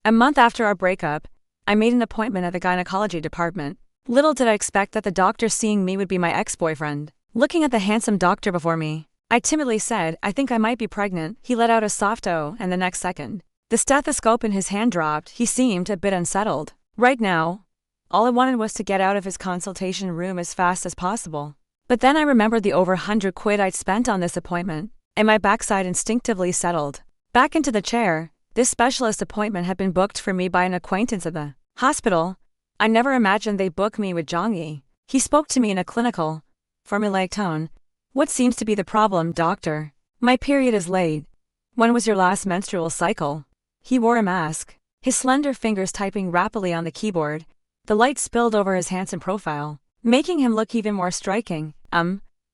A month after our breakup, I made an appointment at the gynecology department. Little did I expect that the doctor seeing me would be my ex-boyfriend. Looking at the handsome doctor before me, I timidly said, "I think I might be pregnant." He let out a soft "oh," and the next second, the stethoscope in his hand dropped. He seemed a bit unsettled. Right now, all I wanted was to get out of his consultation room as fast as possible. But then I remembered the over £100 I'd spent on this appointment, and my backside instinctively settled back into the chair. This specialist appointment had been booked for me by an acquaintance at the hospital. I never imagined they'd book me with Zhang. He spoke to me in a clinical, formulaic tone. "What seems to be the problem, doctor?" "My period is late." "When was your last menstrual cycle?" He wore a mask, his slender fingers typing rapidly on the keyboard. The light spilled over his handsome profile, making him look even more striking.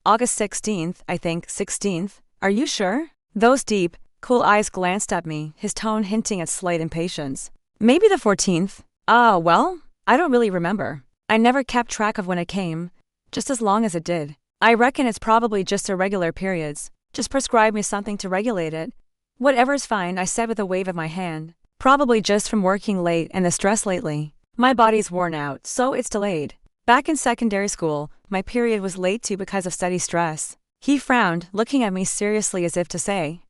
August 16th, I think, 16th. "Are you sure?" Those deep, cool eyes glanced at me, his tone hinting at slight impatience. "Maybe the 14th. Well, I don't really remember. I never kept track of when it came, just as long as it did. I reckon it's probably just irregular periods. Just prescribe me something to regulate it." "Whatever's fine," I said with a wave of my hand. "Probably just from working late and the stress lately. My body's worn out, so it's delayed." Back in secondary school, my period was late too because of steady stress. He frowned, looking at me seriously as if to say,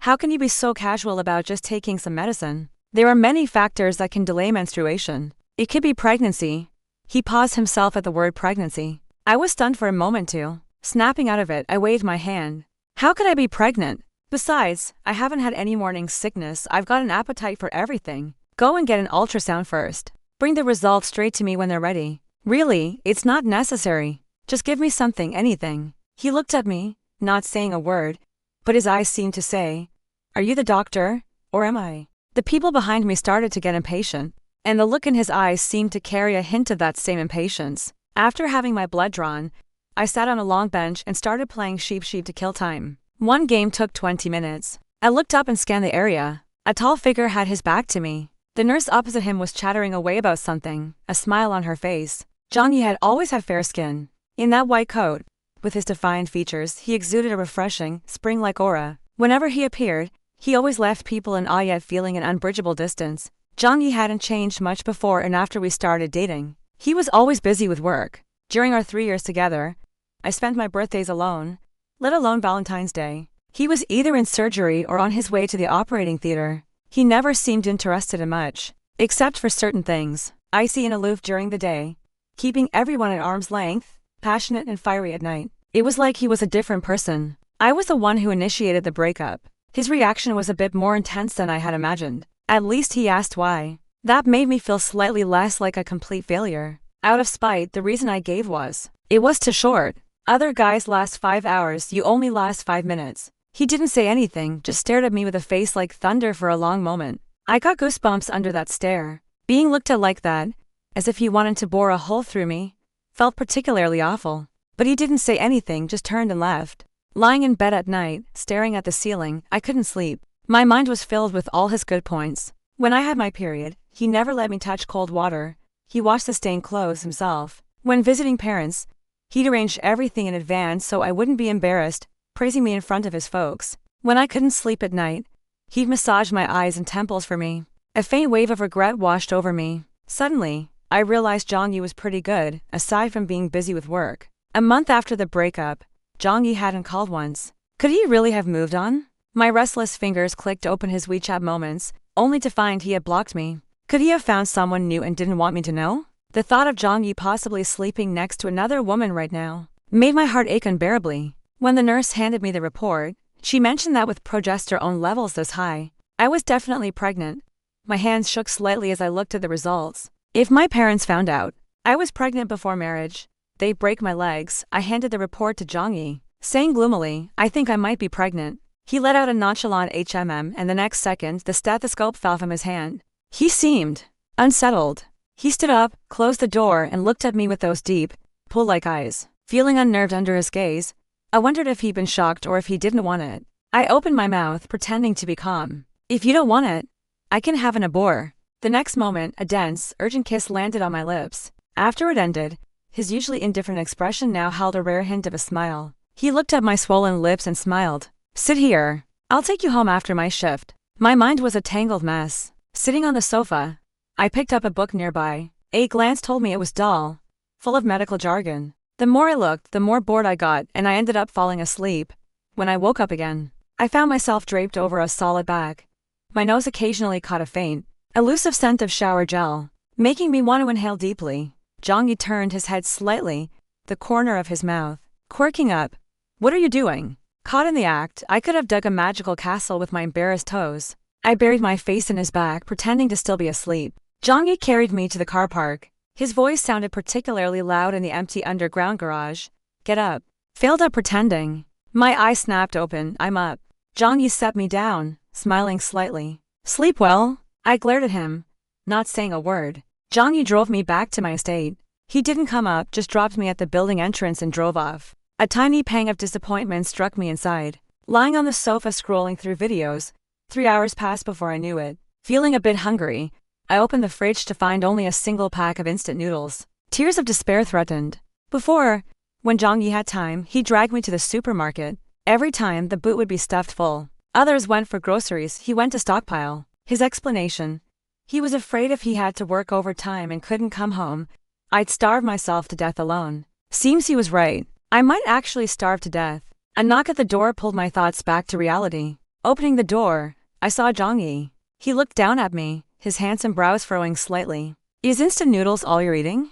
"How can you be so casual about just taking some medicine? There are many factors that can delay menstruation. It could be pregnancy." He paused himself at the word pregnancy. I was stunned for a moment too. Snapping out of it, I waved my hand. "How could I be pregnant? Besides, I haven't had any morning sickness. I've got an appetite for everything. Go and get an ultrasound first. Bring the results straight to me when they're ready." "Really, it's not necessary. Just give me something, anything." He looked at me, not saying a word, but his eyes seemed to say, "Are you the doctor, or am I?" The people behind me started to get impatient, and the look in his eyes seemed to carry a hint of that same impatience. After having my blood drawn, I sat on a long bench and started playing sheep to kill time. One game took 20 minutes. I looked up and scanned the area. A tall figure had his back to me. The nurse opposite him was chattering away about something, a smile on her face. Zhang Yi had always had fair skin. In that white coat, with his defined features, he exuded a refreshing, spring-like aura. Whenever he appeared, he always left people in awe yet feeling an unbridgeable distance. Zhang Yi hadn't changed much before and after we started dating. He was always busy with work. During our 3 years together, I spent my birthdays alone, let alone Valentine's Day. He was either in surgery or on his way to the operating theater. He never seemed interested in much, except for certain things, icy and aloof during the day, keeping everyone at arm's length, passionate and fiery at night. It was like he was a different person. I was the one who initiated the breakup. His reaction was a bit more intense than I had imagined. At least he asked why. That made me feel slightly less like a complete failure. Out of spite, the reason I gave was, "It was too short. Other guys last 5 hours, you only last 5 minutes. He didn't say anything, just stared at me with a face like thunder for a long moment. I got goosebumps under that stare. Being looked at like that, as if he wanted to bore a hole through me, felt particularly awful. But he didn't say anything, just turned and left. Lying in bed at night, staring at the ceiling, I couldn't sleep. My mind was filled with all his good points. When I had my period, he never let me touch cold water. He washed the stained clothes himself. When visiting parents, he'd arrange everything in advance so I wouldn't be embarrassed, praising me in front of his folks. When I couldn't sleep at night, he'd massage my eyes and temples for me. A faint wave of regret washed over me. Suddenly, I realized Zhang Yi was pretty good, aside from being busy with work. A month after the breakup, Zhang Yi hadn't called once. Could he really have moved on? My restless fingers clicked open his WeChat moments, only to find he had blocked me. Could he have found someone new and didn't want me to know? The thought of Zhang Yi possibly sleeping next to another woman right now made my heart ache unbearably. When the nurse handed me the report, she mentioned that with progesterone levels this high, I was definitely pregnant. My hands shook slightly as I looked at the results. If my parents found out I was pregnant before marriage, they'd break my legs. I handed the report to Zhang Yi, saying gloomily, "I think I might be pregnant." He let out a nonchalant and the next second the stethoscope fell from his hand. He seemed unsettled. He stood up, closed the door and looked at me with those deep, pool-like eyes. Feeling unnerved under his gaze, I wondered if he'd been shocked or if he didn't want it. I opened my mouth, pretending to be calm. "If you don't want it, I can have an abort." The next moment, a dense, urgent kiss landed on my lips. After it ended, his usually indifferent expression now held a rare hint of a smile. He looked at my swollen lips and smiled. "Sit here. I'll take you home after my shift." My mind was a tangled mess. sitting on the sofa. I picked up a book nearby. A glance told me it was dull, full of medical jargon. The more I looked, the more bored I got, and I ended up falling asleep. When I woke up again, I found myself draped over a solid back. My nose occasionally caught a faint, elusive scent of shower gel, making me want to inhale deeply. Zhang turned his head slightly, the corner of his mouth quirking up. "What are you doing?" Caught in the act, I could have dug a magical castle with my embarrassed toes. I buried my face in his back, pretending to still be asleep. Zhang carried me to the car park. His voice sounded particularly loud in the empty underground garage. "Get up." Failed up pretending. My eyes snapped open. "I'm up." Zhang set me down, smiling slightly. "Sleep well?" I glared at him, not saying a word. Zhang drove me back to my estate. He didn't come up, just dropped me at the building entrance and drove off. A tiny pang of disappointment struck me inside. Lying on the sofa scrolling through videos, 3 hours passed before I knew it. Feeling a bit hungry, I opened the fridge to find only a single pack of instant noodles. Tears of despair threatened. Before, when Zhang had time, he dragged me to the supermarket. Every time, the boot would be stuffed full. Others went for groceries, he went to stockpile. His explanation: he was afraid if he had to work overtime and couldn't come home, I'd starve myself to death alone. Seems he was right. I might actually starve to death. A knock at the door pulled my thoughts back to reality. Opening the door, I saw Zhang Yi. He looked down at me, his handsome brows furrowing slightly. "Is instant noodles all you're eating?"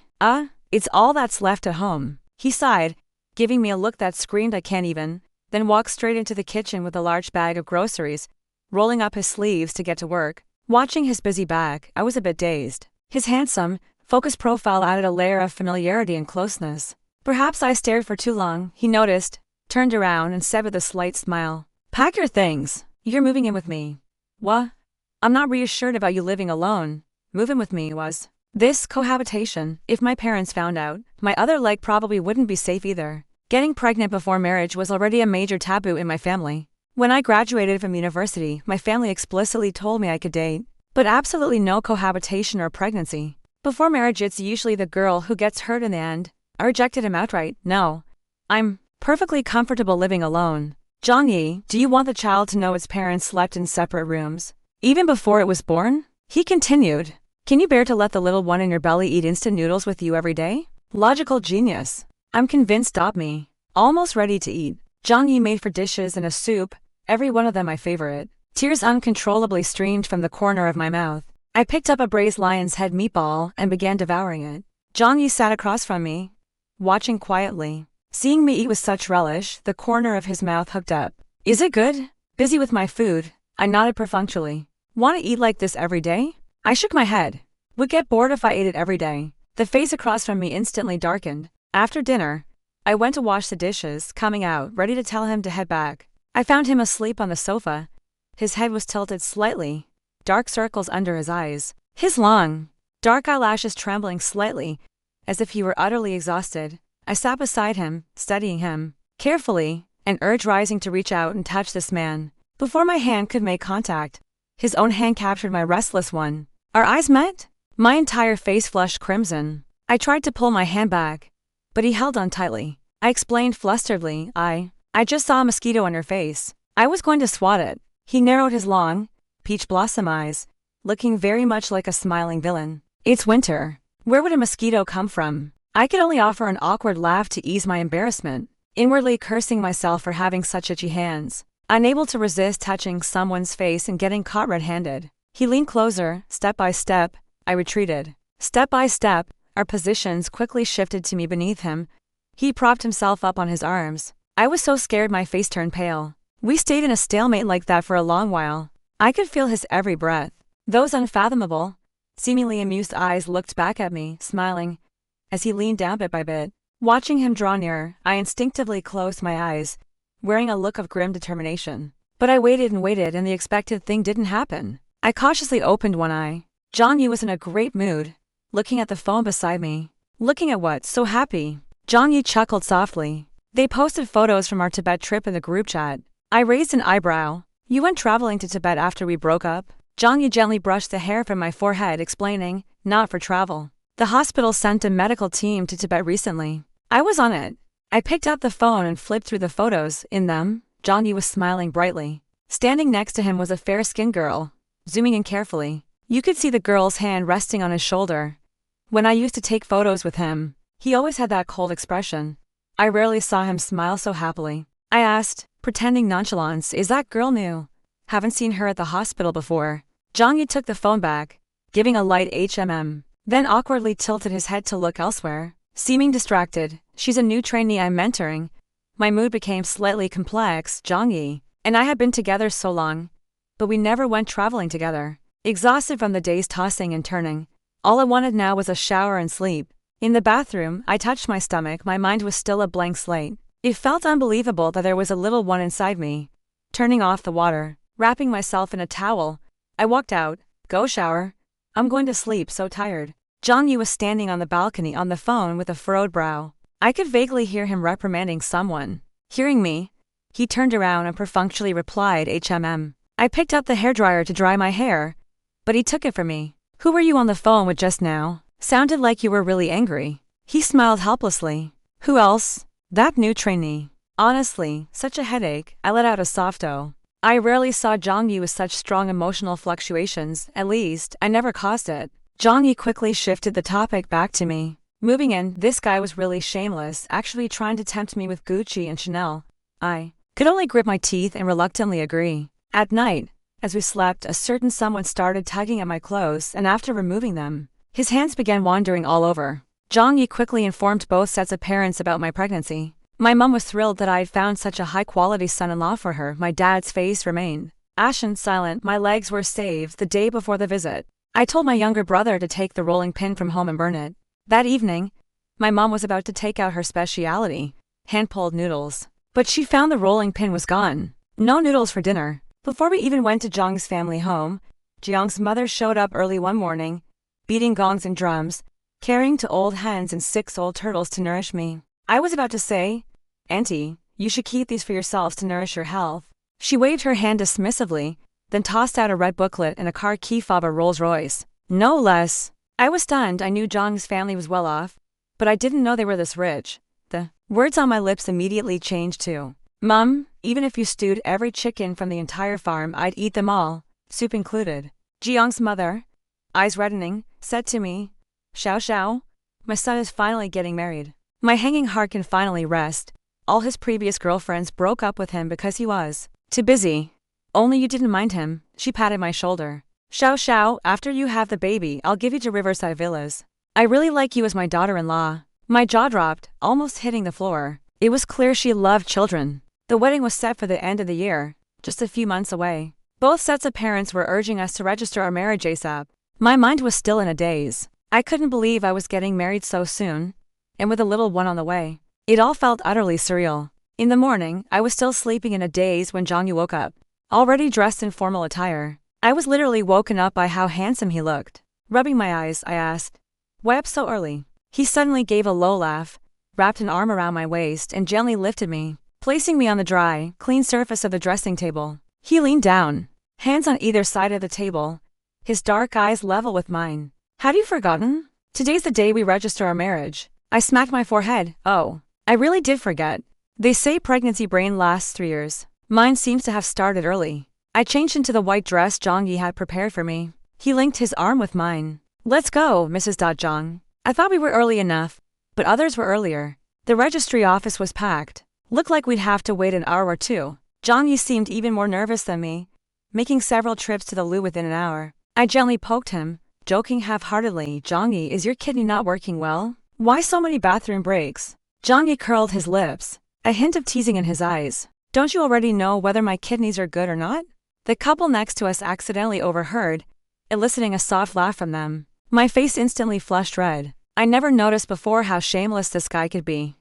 It's all that's left at home." He sighed, giving me a look that screamed I can't even, then walked straight into the kitchen with a large bag of groceries, rolling up his sleeves to get to work. Watching his busy back, I was a bit dazed. His handsome, focused profile added a layer of familiarity and closeness. Perhaps I stared for too long. He noticed, turned around and said with a slight smile, "Pack your things. You're moving in with me." "What? I'm not reassured about you living alone." Moving with me was this cohabitation. If my parents found out, my other leg probably wouldn't be safe either. Getting pregnant before marriage was already a major taboo in my family. When I graduated from university, my family explicitly told me I could date, but absolutely no cohabitation or pregnancy. Before marriage, it's usually the girl who gets hurt in the end. I rejected him outright. "No. I'm perfectly comfortable living alone." "Zhang Yi, do you want the child to know its parents slept in separate rooms, even before it was born?" He continued. "Can you bear to let the little one in your belly eat instant noodles with you every day?" Logical genius. I'm convinced. Stop me. Almost ready to eat. Zhang Yi made for dishes and a soup, every one of them my favorite. Tears uncontrollably streamed from the corner of my mouth. I picked up a braised lion's head meatball and began devouring it. Zhang Yi sat across from me, watching quietly. Seeing me eat with such relish, the corner of his mouth hooked up. "Is it good?" Busy with my food, I nodded perfunctorily. "Want to eat like this every day?" I shook my head. "Would get bored if I ate it every day." The face across from me instantly darkened. After dinner, I went to wash the dishes, coming out, ready to tell him to head back. I found him asleep on the sofa. His head was tilted slightly, dark circles under his eyes. His long, dark eyelashes trembling slightly, as if he were utterly exhausted. I sat beside him, studying him carefully, an urge rising to reach out and touch this man. Before my hand could make contact, his own hand captured my restless one. Our eyes met. My entire face flushed crimson. I tried to pull my hand back, but he held on tightly. I explained flusteredly, I just saw a mosquito on your face. I was going to swat it." He narrowed his long, peach blossom eyes, looking very much like a smiling villain. "It's winter. Where would a mosquito come from?" I could only offer an awkward laugh to ease my embarrassment, inwardly cursing myself for having such itchy hands. Unable to resist touching someone's face and getting caught red-handed. He leaned closer, step by step. I retreated. Step by step, our positions quickly shifted to me beneath him. He propped himself up on his arms. I was so scared my face turned pale. We stayed in a stalemate like that for a long while. I could feel his every breath. Those unfathomable, seemingly amused eyes looked back at me, smiling, as he leaned down bit by bit. Watching him draw nearer, I instinctively closed my eyes, wearing a look of grim determination. But I waited and the expected thing didn't happen. I cautiously opened one eye. Zhang Yi was in a great mood, looking at the phone beside me. "Looking at what? So happy?" Zhang Yi chuckled softly. "They posted photos from our Tibet trip in the group chat." I raised an eyebrow. "You went traveling to Tibet after we broke up?" Zhang Yi gently brushed the hair from my forehead, explaining, "Not for travel. The hospital sent a medical team to Tibet recently." I was on it. I picked up the phone and flipped through the photos. In them, Zhang Yi was smiling brightly. Standing next to him was a fair-skinned girl. Zooming in carefully. You could see the girl's hand resting on his shoulder. When I used to take photos with him, he always had that cold expression. I rarely saw him smile so happily. I asked, pretending nonchalance, is that girl new? Haven't seen her at the hospital before. Jong-yi took the phone back, giving a light then awkwardly tilted his head to look elsewhere, seeming distracted. She's a new trainee I'm mentoring. My mood became slightly complex. Jong-yi and I had been together so long, but we never went traveling together. Exhausted from the day's tossing and turning, all I wanted now was a shower and sleep. In the bathroom, I touched my stomach. My mind was still a blank slate. It felt unbelievable that there was a little one inside me. Turning off the water, wrapping myself in a towel, I walked out. Go shower. I'm going to sleep, so tired. Jong-yi was standing on the balcony on the phone with a furrowed brow. I could vaguely hear him reprimanding someone. Hearing me, he turned around and perfunctorily replied, I picked up the hairdryer to dry my hair, but he took it from me. Who were you on the phone with just now? Sounded like you were really angry. He smiled helplessly. Who else? That new trainee. Honestly, such a headache. I let out a soft "oh." I rarely saw Jong-yi with such strong emotional fluctuations. At least, I never caused it. Jong-yi quickly shifted the topic back to me. Moving in, this guy was really shameless, actually trying to tempt me with Gucci and Chanel. I could only grit my teeth and reluctantly agree. At night, as we slept, a certain someone started tugging at my clothes, and after removing them, his hands began wandering all over. Jong-yi quickly informed both sets of parents about my pregnancy. My mom was thrilled that I had found such a high-quality son-in-law for her. My dad's face remained ashen, silent. My legs were saved the day before the visit. I told my younger brother to take the rolling pin from home and burn it. That evening, my mom was about to take out her specialty, hand-pulled noodles. But she found the rolling pin was gone. No noodles for dinner. Before we even went to Jong's family home, Jeong's mother showed up early one morning, beating gongs and drums, carrying 2 old hens and 6 old turtles to nourish me. I was about to say, Auntie, you should keep these for yourselves to nourish your health. She waved her hand dismissively, then tossed out a red booklet and a car key fob, a Rolls Royce. No less. I was stunned. I knew Jong's family was well off, but I didn't know they were this rich. The words on my lips immediately changed to, Mum, even if you stewed every chicken from the entire farm, I'd eat them all, soup included. Jeong's mother, eyes reddening, said to me, Xiao Xiao, my son is finally getting married. My hanging heart can finally rest. All his previous girlfriends broke up with him because he was too busy. Only you didn't mind him. She patted my shoulder. Xiao Xiao, after you have the baby, I'll give you to Riverside Villas. I really like you as my daughter-in-law. My jaw dropped, almost hitting the floor. It was clear she loved children. The wedding was set for the end of the year, just a few months away. Both sets of parents were urging us to register our marriage ASAP. My mind was still in a daze. I couldn't believe I was getting married so soon, and with a little one on the way. It all felt utterly surreal. In the morning, I was still sleeping in a daze when Jong-yi woke up, already dressed in formal attire. I was literally woken up by how handsome he looked. Rubbing my eyes, I asked, why up so early? He suddenly gave a low laugh, wrapped an arm around my waist and gently lifted me, placing me on the dry, clean surface of the dressing table. He leaned down, hands on either side of the table, his dark eyes level with mine. Have you forgotten? Today's the day we register our marriage. I smacked my forehead. Oh, I really did forget. They say pregnancy brain lasts 3 years. Mine seems to have started early. I changed into the white dress Jong-yi had prepared for me. He linked his arm with mine. Let's go, Mrs. Jong. I thought we were early enough, but others were earlier. The registry office was packed. Looked like we'd have to wait an hour or two. Jong-yi seemed even more nervous than me, making several trips to the loo within an hour. I gently poked him, joking half-heartedly, Jong-yi, is your kidney not working well? Why so many bathroom breaks? Jong-yi curled his lips, a hint of teasing in his eyes. Don't you already know whether my kidneys are good or not? The couple next to us accidentally overheard, eliciting a soft laugh from them. My face instantly flushed red. I never noticed before how shameless this guy could be.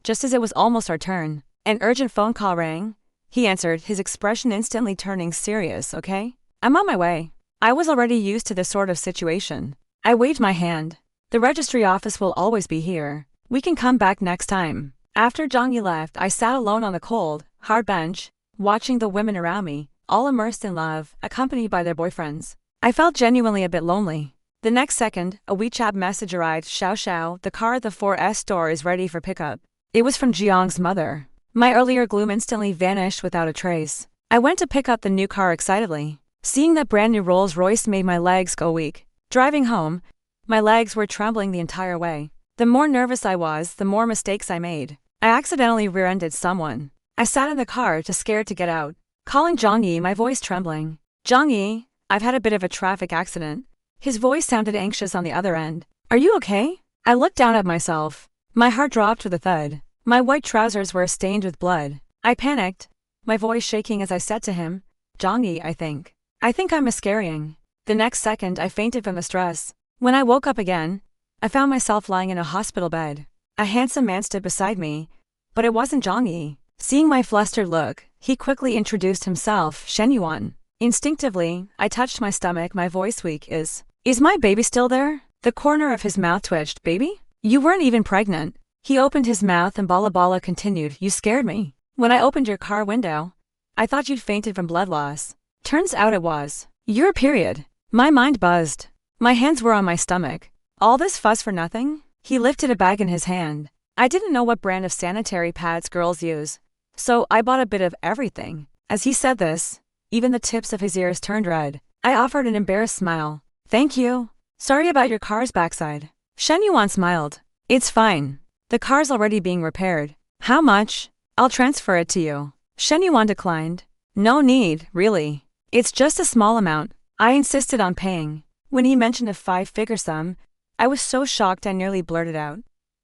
Just as it was almost our turn, an urgent phone call rang. He answered, his expression instantly turning serious. Okay? I'm on my way. I was already used to this sort of situation. I waved my hand. The registry office will always be here. We can come back next time. After Jong-yi left, I sat alone on the cold, hard bench, watching the women around me, all immersed in love, accompanied by their boyfriends. I felt genuinely a bit lonely. The next second, a WeChat message arrived. Xiao Xiao, the car at the 4S store is ready for pickup. It was from Jeong's mother. My earlier gloom instantly vanished without a trace. I went to pick up the new car excitedly. Seeing that brand new Rolls Royce made my legs go weak. Driving home, my legs were trembling the entire way. The more nervous I was, the more mistakes I made. I accidentally rear-ended someone. I sat in the car, too scared to get out. Calling Zhang-Yi, my voice trembling. Zhang-Yi, I've had a bit of a traffic accident. His voice sounded anxious on the other end. Are you okay? I looked down at myself. My heart dropped with a thud. My white trousers were stained with blood. I panicked, my voice shaking as I said to him, Zhang-Yi, I think I'm miscarrying. The next second I fainted from the stress. When I woke up again, I found myself lying in a hospital bed. A handsome man stood beside me, but it wasn't Zhang-Yi. Seeing my flustered look, he quickly introduced himself, Shen Yuan. Instinctively, I touched my stomach, my voice weak. Is my baby still there? The corner of his mouth twitched. Baby? You weren't even pregnant. He opened his mouth and Bala continued, you scared me. When I opened your car window, I thought you'd fainted from blood loss. Turns out it was your period. My mind buzzed. My hands were on my stomach. All this fuss for nothing? He lifted a bag in his hand. I didn't know what brand of sanitary pads girls use, so I bought a bit of everything. As he said this, even the tips of his ears turned red. I offered an embarrassed smile. Thank you. Sorry about your car's backside. Shen Yuan smiled. It's fine. The car's already being repaired. How much? I'll transfer it to you. Shen Yuan declined. No need, really. It's just a small amount. I insisted on paying. When he mentioned a 5-figure sum, I was so shocked I nearly blurted out.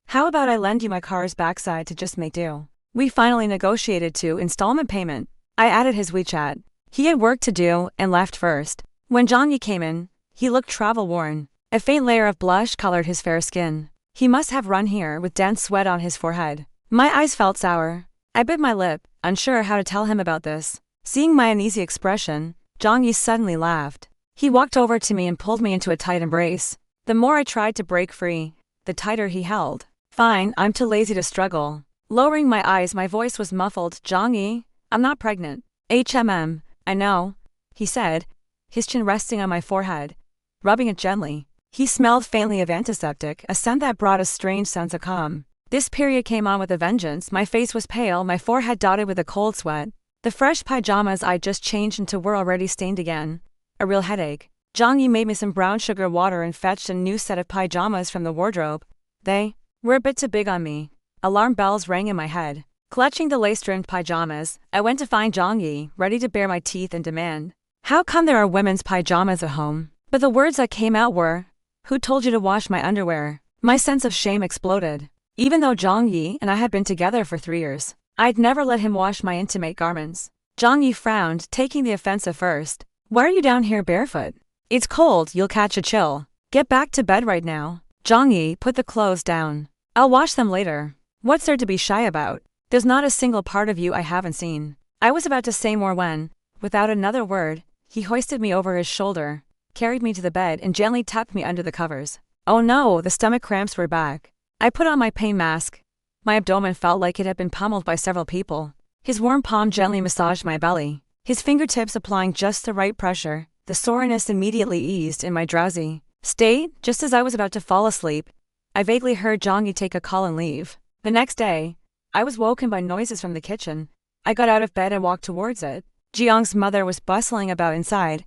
How about I lend you my car's backside to just make do? We finally negotiated 2 installment payment. I added his WeChat. He had work to do and left first. When Zhang-Yi came in, he looked travel-worn. A faint layer of blush colored his fair skin. He must have run here with dense sweat on his forehead. My eyes felt sour. I bit my lip, unsure how to tell him about this. Seeing my uneasy expression, Zhang-Yi suddenly laughed. He walked over to me and pulled me into a tight embrace. The more I tried to break free, the tighter he held. Fine, I'm too lazy to struggle. Lowering my eyes, my voice was muffled. Zhang-Yi, I'm not pregnant. I know, he said, his chin resting on my forehead, rubbing it gently. He smelled faintly of antiseptic, a scent that brought a strange sense of calm. This period came on with a vengeance. My face was pale, my forehead dotted with a cold sweat. The fresh pajamas I'd just changed into were already stained again. A real headache. Zhang-Yi made me some brown sugar water and fetched a new set of pajamas from the wardrobe. They were a bit too big on me. Alarm bells rang in my head. Clutching the lace-trimmed pajamas, I went to find Zhang-Yi, ready to bare my teeth and demand, how come there are women's pajamas at home? But the words that came out were, who told you to wash my underwear? My sense of shame exploded. Even though Zhang-Yi and I had been together for 3 years, I'd never let him wash my intimate garments. Zhang-Yi frowned, taking the offensive first. Why are you down here barefoot? It's cold, you'll catch a chill. Get back to bed right now. Zhang-Yi, put the clothes down. I'll wash them later. What's there to be shy about? There's not a single part of you I haven't seen. I was about to say more when, without another word, he hoisted me over his shoulder, carried me to the bed and gently tucked me under the covers. Oh no, the stomach cramps were back. I put on my pain mask. My abdomen felt like it had been pummeled by several people. His warm palm gently massaged my belly, his fingertips applying just the right pressure. The soreness immediately eased in my drowsy state. Just as I was about to fall asleep, I vaguely heard Zhang-Yi take a call and leave. The next day, I was woken by noises from the kitchen. I got out of bed and walked towards it. Jiang's mother was bustling about inside.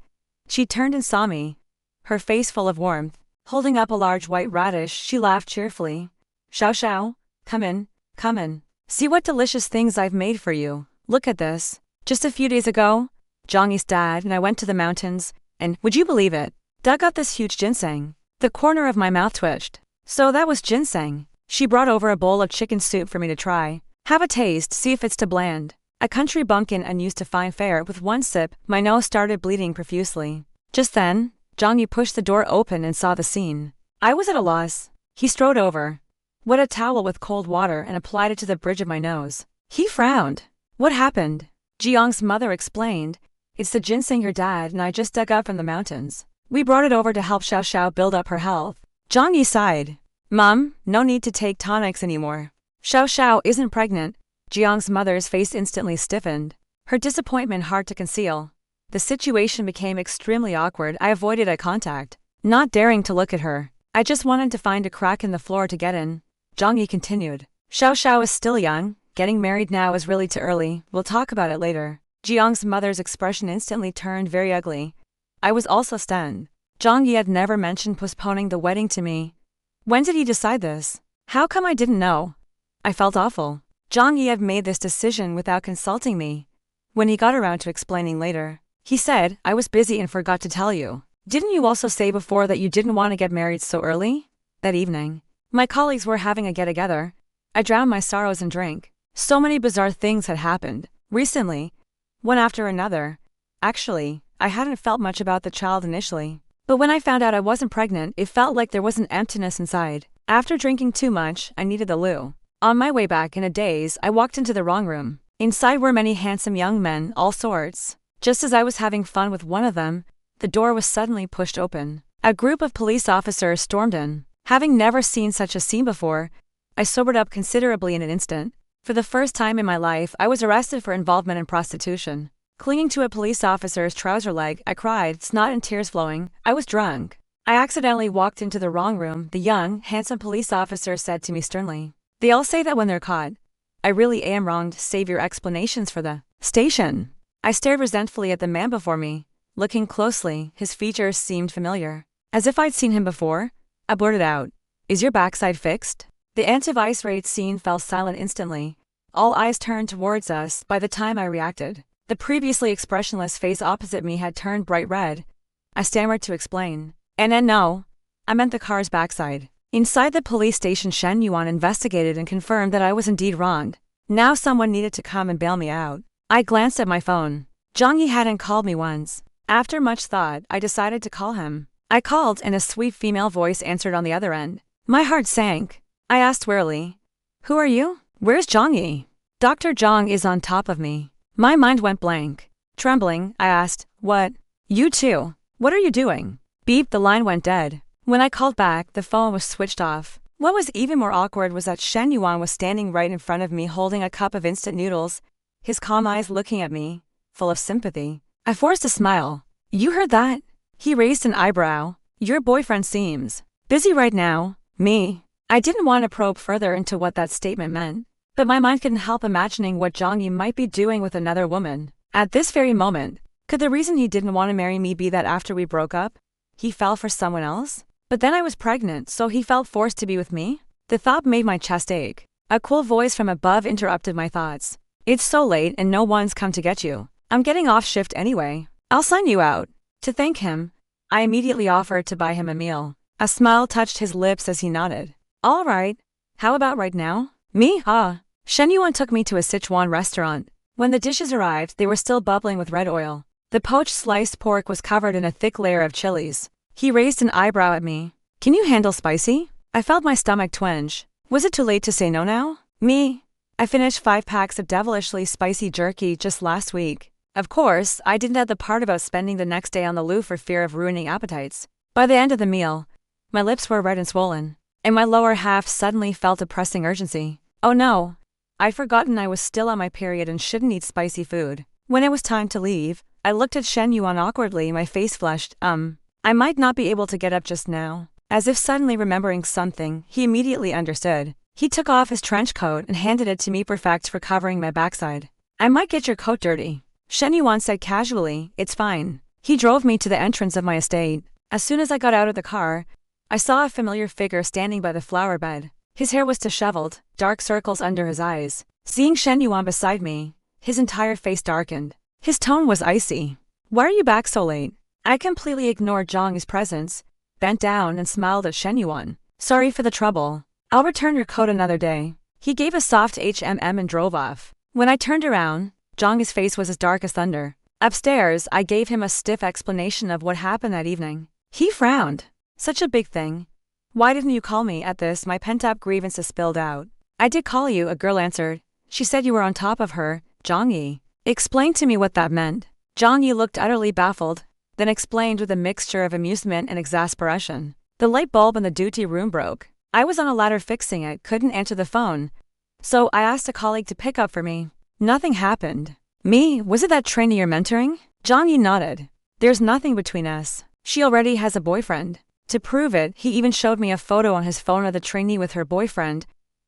She turned and saw me, her face full of warmth. Holding up a large white radish, she laughed cheerfully. Xiao, come in. See what delicious things I've made for you. Look at this. Just a few days ago, Zhang-Yi's dad and I went to the mountains, and, would you believe it, dug up this huge ginseng. The corner of my mouth twitched. So that was ginseng. She brought over a bowl of chicken soup for me to try. Have a taste, see if it's too bland. A country bumpkin unused to fine fare. With one sip, my nose started bleeding profusely. Just then, Zhang-Yi pushed the door open and saw the scene. I was at a loss. He strode over, wet a towel with cold water and applied it to the bridge of my nose. He frowned. What happened? Jiang's mother explained. It's the ginseng your dad and I just dug up from the mountains. We brought it over to help Xiao build up her health. Zhang-Yi sighed. Mom, no need to take tonics anymore. Xiao isn't pregnant. Jiang's mother's face instantly stiffened, her disappointment hard to conceal. The situation became extremely awkward. I avoided eye contact, not daring to look at her. I just wanted to find a crack in the floor to get in. Zhang-Yi continued. Xiao is still young. Getting married now is really too early. We'll talk about it later. Jiang's mother's expression instantly turned very ugly. I was also stunned. Jong Yi had never mentioned postponing the wedding to me. When did he decide this? How come I didn't know? I felt awful. Jong Yi had made this decision without consulting me. When he got around to explaining later, he said, I was busy and forgot to tell you. Didn't you also say before that you didn't want to get married so early? That evening, my colleagues were having a get-together. I drowned my sorrows in drink. So many bizarre things had happened recently, one after another. Actually, I hadn't felt much about the child initially. But when I found out I wasn't pregnant, it felt like there was an emptiness inside. After drinking too much, I needed the loo. On my way back in a daze, I walked into the wrong room. Inside were many handsome young men, all sorts. Just as I was having fun with one of them, the door was suddenly pushed open. A group of police officers stormed in. Having never seen such a scene before, I sobered up considerably in an instant. For the first time in my life, I was arrested for involvement in prostitution. Clinging to a police officer's trouser leg, I cried, snot and tears flowing. I was drunk. I accidentally walked into the wrong room, the young, handsome police officer said to me sternly. They all say that when they're caught. I really am wrong to save your explanations for the station. I stared resentfully at the man before me. Looking closely, his features seemed familiar. As if I'd seen him before, I blurted out, Is your backside fixed? The anti-vice raid scene fell silent instantly. All eyes turned towards us by the time I reacted. The previously expressionless face opposite me had turned bright red. I stammered to explain. No, I meant the car's backside. Inside the police station, Shen Yuan investigated and confirmed that I was indeed wronged. Now someone needed to come and bail me out. I glanced at my phone. Jong Yi hadn't called me once. After much thought, I decided to call him. I called and a sweet female voice answered on the other end. My heart sank. I asked wearily, Who are you? Where's Jong Yi? Dr. Zhang is on top of me. My mind went blank. Trembling, I asked, What? You too. What are you doing? Beep, the line went dead. When I called back, the phone was switched off. What was even more awkward was that Shen Yuan was standing right in front of me holding a cup of instant noodles, his calm eyes looking at me, full of sympathy. I forced a smile. You heard that? He raised an eyebrow. Your boyfriend seems busy right now. Me? I didn't want to probe further into what that statement meant, but my mind couldn't help imagining what Zhang Yi might be doing with another woman. At this very moment, could the reason he didn't want to marry me be that after we broke up, he fell for someone else? But then I was pregnant, so he felt forced to be with me? The thought made my chest ache. A cool voice from above interrupted my thoughts. It's so late and no one's come to get you. I'm getting off shift anyway. I'll sign you out. To thank him, I immediately offered to buy him a meal. A smile touched his lips as he nodded. All right. How about right now? Me? Shen Yuan took me to a Sichuan restaurant. When the dishes arrived, they were still bubbling with red oil. The poached sliced pork was covered in a thick layer of chilies. He raised an eyebrow at me. Can you handle spicy? I felt my stomach twinge. Was it too late to say no now? Me? I finished 5 packs of devilishly spicy jerky just last week. Of course, I didn't add the part about spending the next day on the loo for fear of ruining appetites. By the end of the meal, my lips were red and swollen, and my lower half suddenly felt a pressing urgency. Oh no! I'd forgotten I was still on my period and shouldn't eat spicy food. When it was time to leave, I looked at Shen Yuan awkwardly, my face flushed. I might not be able to get up just now. As if suddenly remembering something, he immediately understood. He took off his trench coat and handed it to me, perfect for covering my backside. I might get your coat dirty, Shen Yuan said casually. It's fine. He drove me to the entrance of my estate. As soon as I got out of the car, I saw a familiar figure standing by the flower bed. His hair was disheveled, dark circles under his eyes. Seeing Shen Yuan beside me, his entire face darkened. His tone was icy. Why are you back so late? I completely ignored Zhang's presence, bent down and smiled at Shen Yuan. Sorry for the trouble. I'll return your coat another day. He gave a soft HMM and drove off. When I turned around, Zhang's face was as dark as thunder. Upstairs, I gave him a stiff explanation of what happened that evening. He frowned. Such a big thing. Why didn't you call me? At this, my pent-up grievances spilled out. I did call you, a girl answered. She said you were on top of her, Zhang Yi. Explain to me what that meant. Zhang Yi looked utterly baffled, then explained with a mixture of amusement and exasperation. The light bulb in the duty room broke. I was on a ladder fixing it, couldn't answer the phone. So I asked a colleague to pick up for me. Nothing happened. Me? Was it that trainee you're mentoring? Zhang Yi nodded. There's nothing between us. She already has a boyfriend. To prove it, he even showed me a photo on his phone of the trainee with her boyfriend,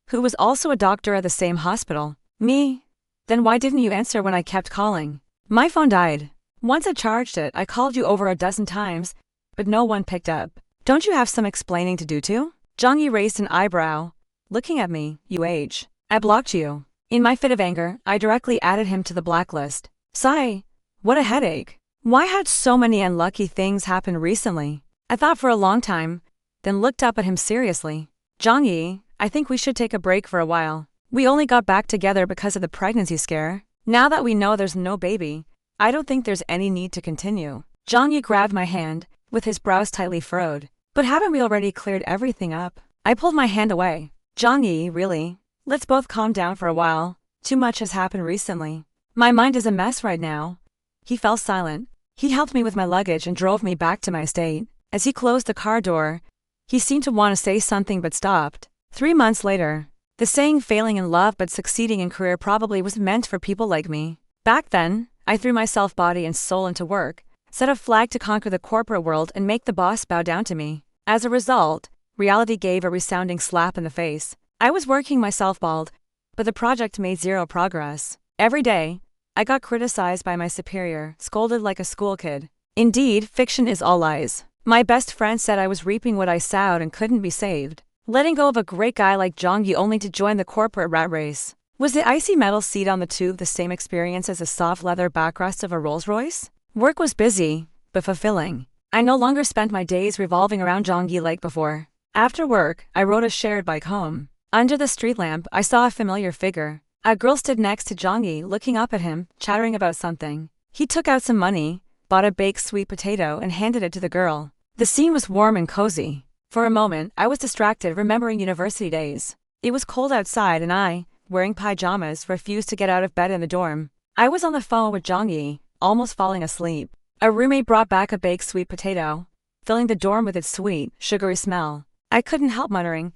who was also a doctor at the same hospital. Me? Then why didn't you answer when I kept calling? My phone died. Once I charged it, I called you over a dozen times, but no one picked up. Don't you have some explaining to do too? Jong-yi raised an eyebrow. Looking at me, you age. I blocked you. In my fit of anger, I directly added him to the blacklist. Sigh. What a headache. Why had so many unlucky things happen recently? I thought for a long time, then looked up at him seriously. Jong-yi, I think we should take a break for a while. We only got back together because of the pregnancy scare. Now that we know there's no baby, I don't think there's any need to continue. Jong-yi grabbed my hand, with his brows tightly furrowed. But haven't we already cleared everything up? I pulled my hand away. Jong-yi, really? Let's both calm down for a while. Too much has happened recently. My mind is a mess right now. He fell silent. He helped me with my luggage and drove me back to my estate. As he closed the car door, he seemed to want to say something but stopped. 3 months later, the saying failing in love but succeeding in career probably was meant for people like me. Back then, I threw myself body and soul into work, set a flag to conquer the corporate world and make the boss bow down to me. As a result, reality gave a resounding slap in the face. I was working myself bald, but the project made zero progress. Every day, I got criticized by my superior, scolded like a school kid. Indeed, fiction is all lies. My best friend said I was reaping what I sowed and couldn't be saved. Letting go of a great guy like Jong-yi only to join the corporate rat race. Was the icy metal seat on the tube the same experience as the soft leather backrest of a Rolls-Royce? Work was busy, but fulfilling. I no longer spent my days revolving around Jong-yi like before. After work, I rode a shared bike home. Under the street lamp, I saw a familiar figure. A girl stood next to Jong-yi, looking up at him, chattering about something. He took out some money, bought a baked sweet potato and handed it to the girl. The scene was warm and cozy. For a moment, I was distracted remembering university days. It was cold outside and I, wearing pajamas, refused to get out of bed in the dorm. I was on the phone with Jong-yi, almost falling asleep. A roommate brought back a baked sweet potato, filling the dorm with its sweet, sugary smell. I couldn't help muttering,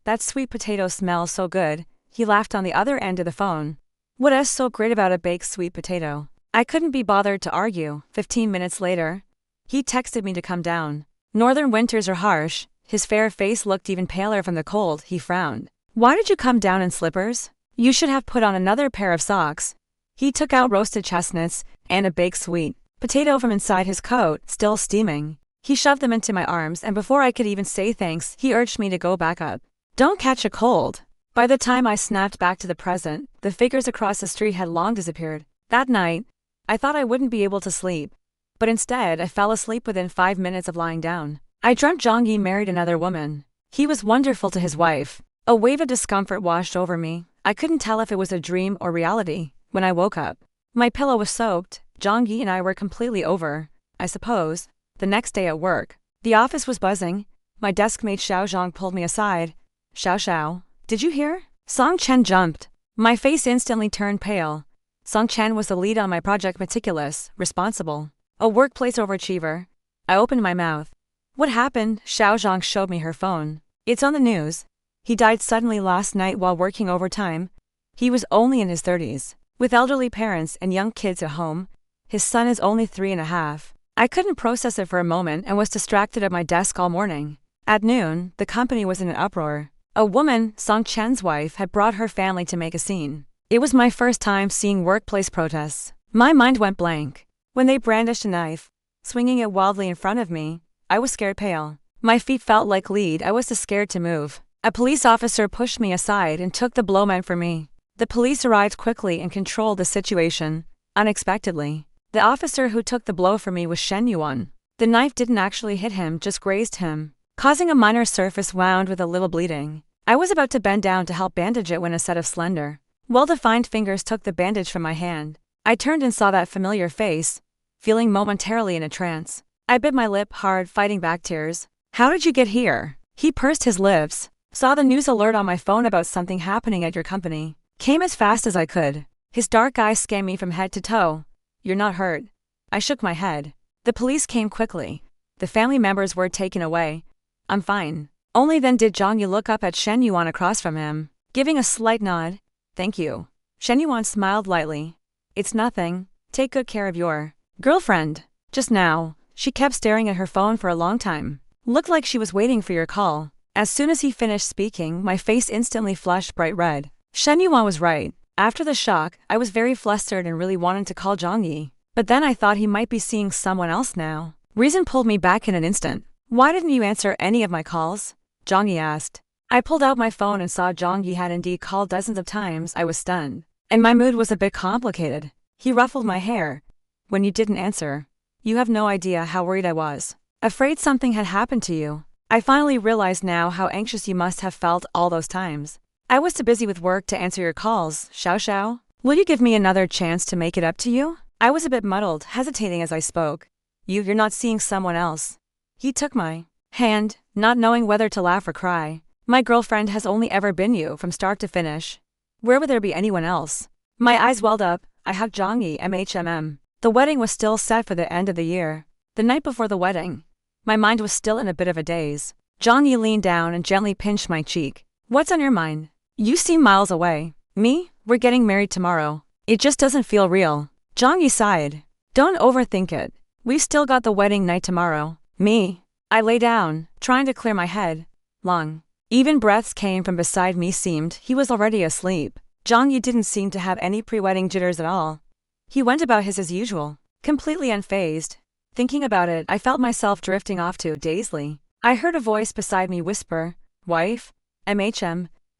that sweet potato smells so good. He laughed on the other end of the phone. What is so great about a baked sweet potato? I couldn't be bothered to argue. 15 minutes later, he texted me to come down. Northern winters are harsh. His fair face looked even paler from the cold. He frowned. Why did you come down in slippers? You should have put on another pair of socks. He took out roasted chestnuts and a baked sweet potato from inside his coat, still steaming. He shoved them into my arms and before I could even say thanks, he urged me to go back up. Don't catch a cold. By the time I snapped back to the present, the figures across the street had long disappeared. That night, I thought I wouldn't be able to sleep. But instead, I fell asleep within 5 minutes of lying down. I dreamt Jong-yi married another woman. He was wonderful to his wife. A wave of discomfort washed over me. I couldn't tell if it was a dream or reality. When I woke up, my pillow was soaked. Jong-yi and I were completely over, I suppose. The next day at work, the office was buzzing. My deskmate Xiao Zhang pulled me aside. Xiao, did you hear? Song Chen jumped. My face instantly turned pale. Song Chen was the lead on my project, meticulous, responsible. A workplace overachiever. I opened my mouth. What happened? Xiao Zhang showed me her phone. It's on the news. He died suddenly last night while working overtime. He was only in his 30s. With elderly parents and young kids at home, his son is only 3.5. I couldn't process it for a moment and was distracted at my desk all morning. At noon, the company was in an uproar. A woman, Song Chen's wife, had brought her family to make a scene. It was my first time seeing workplace protests. My mind went blank. When they brandished a knife, swinging it wildly in front of me, I was scared pale. My feet felt like lead. I was too scared to move. A police officer pushed me aside and took the blow meant for me. The police arrived quickly and controlled the situation, unexpectedly. The officer who took the blow for me was Shen Yuan. The knife didn't actually hit him, just grazed him, causing a minor surface wound with a little bleeding. I was about to bend down to help bandage it when a set of slender, well-defined fingers took the bandage from my hand. I turned and saw that familiar face, feeling momentarily in a trance. I bit my lip hard, fighting back tears. How did you get here? He pursed his lips. Saw the news alert on my phone about something happening at your company. Came as fast as I could. His dark eyes scanned me from head to toe. You're not hurt. I shook my head. The police came quickly. The family members were taken away. I'm fine. Only then did Jong-yi look up at Shen Yuan across from him, giving a slight nod. Thank you. Shen Yuan smiled lightly. It's nothing. Take good care of your girlfriend. Just now, she kept staring at her phone for a long time. Looked like she was waiting for your call. As soon as he finished speaking, my face instantly flushed bright red. Shen Yuan was right. After the shock, I was very flustered and really wanted to call Jong-yi. But then I thought he might be seeing someone else now. Reason pulled me back in an instant. Why didn't you answer any of my calls? Jongyi asked. I pulled out my phone and saw Jongyi had indeed called dozens of times. I was stunned. And my mood was a bit complicated. He ruffled my hair. When you didn't answer, you have no idea how worried I was. Afraid something had happened to you. I finally realized now how anxious you must have felt all those times. I was too busy with work to answer your calls, Xiao Xiao. Will you give me another chance to make it up to you? I was a bit muddled, hesitating as I spoke. You're not seeing someone else. He took my hand, not knowing whether to laugh or cry. My girlfriend has only ever been you from start to finish. Where would there be anyone else? My eyes welled up. I hugged Jongyi. The wedding was still set for the end of the year. The night before the wedding, my mind was still in a bit of a daze. Jongyi leaned down and gently pinched my cheek. What's on your mind? You seem miles away. Me? We're getting married tomorrow. It just doesn't feel real. Jongyi sighed. Don't overthink it. We've still got the wedding night tomorrow. Me? I lay down, trying to clear my head. Long, even breaths came from beside me. Seemed he was already asleep. Jongyi didn't seem to have any pre-wedding jitters at all. He went about his as usual, completely unfazed. Thinking about it, I felt myself drifting off too dazedly. I heard a voice beside me whisper, Wife?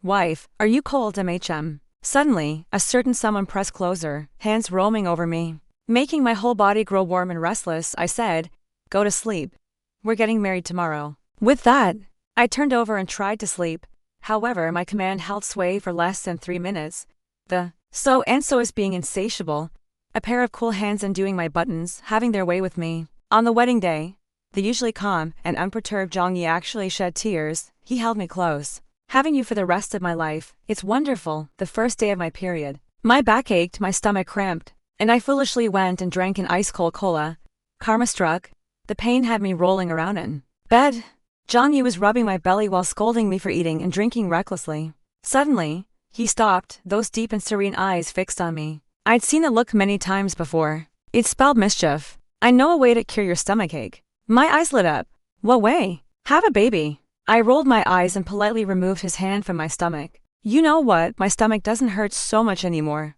Wife, are you cold? Suddenly, a certain someone pressed closer, hands roaming over me. Making my whole body grow warm and restless, I said, Go to sleep. We're getting married tomorrow. With that, I turned over and tried to sleep. However, my command held sway for less than 3 minutes. The so is being insatiable. A pair of cool hands undoing my buttons, having their way with me. On the wedding day, the usually calm and unperturbed Jongyi actually shed tears. He held me close. Having you for the rest of my life, it's wonderful. The first day of my period, my back ached, my stomach cramped, and I foolishly went and drank an ice-cold cola. Karma struck. The pain had me rolling around in bed. Jongyi was rubbing my belly while scolding me for eating and drinking recklessly. Suddenly, he stopped, those deep and serene eyes fixed on me. I'd seen the look many times before. It spelled mischief. I know a way to cure your stomachache. My eyes lit up. What way? Have a baby. I rolled my eyes and politely removed his hand from my stomach. You know what? My stomach doesn't hurt so much anymore.